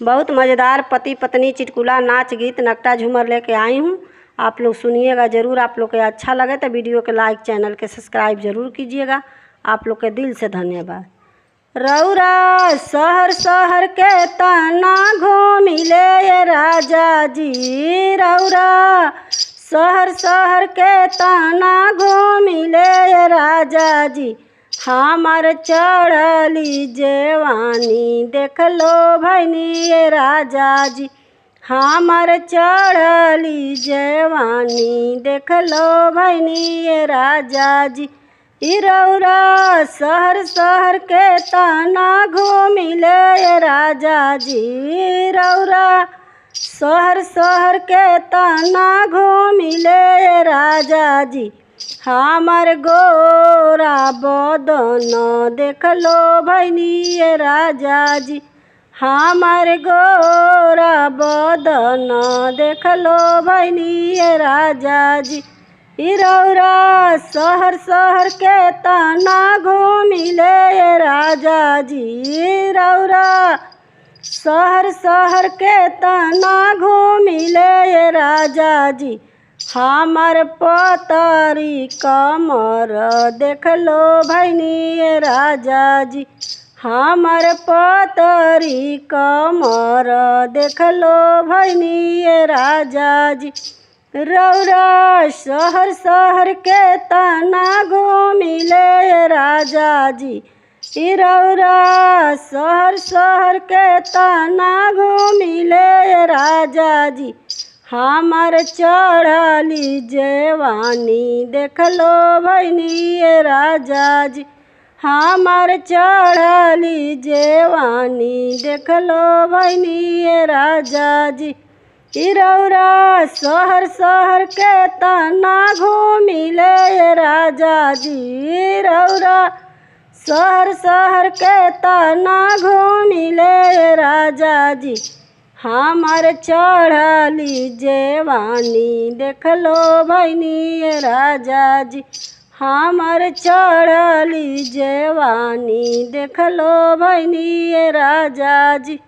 बहुत मज़ेदार पति पत्नी चुटकुला नाच गीत नकटा झूमर लेके आई हूँ। आप लोग सुनिएगा ज़रूर। आप लोग को अच्छा लगे तो वीडियो के लाइक, चैनल के सब्सक्राइब ज़रूर कीजिएगा। आप लोग के दिल से धन्यवाद। रौरा शहर शहर के तना घूमिले ये राजा जी, रौरा शहर शहर के तना घूमिले ये राजा जी, हमार चढ़ली जवानी देख लो भैनी ये राजा जी, हमार चढ़ली जवानी देख लो भैनी ये राजा जी। रौरा शहर शहर के तना घूमिले ये राजा जी, रौरा शहर शहर के तना घूमिले ये राजा जी, हमार गोरा बदन देख लो भैनी ये राजा जी, हमार गोरा बदन देख लो भैनी ये राजा जी। रौरा शहर शहर के तना घूमिले ये राजा जी, रौरा शहर शहर के तना घूमिले ये राजा जी, हमार पतरी कमर देख लो भैनी ये राजा जी, हमार पतरी कमर देख लो भैनी ये राजा जी। रौरा शहर शहर के तना घूमिले ये राजा जी, रौरा शहर शहर के तना घूमिले ये राजा जी, हमार चढ़ली जवानी देख लो भैनी ये राजा जी, हमार चढ़ली जवानी देख लो भैनी ये राजा जी। रौरा शहर शहर के तना घूमिले ये राजा जी, रौरा शहर शहर के तना घूमिले ये राजा जी, हमार चढ़ली जवानी देख लो भैनी ये राजा जी, हमार चढ़ली जवानी देख लो भैनी ये राजा जी।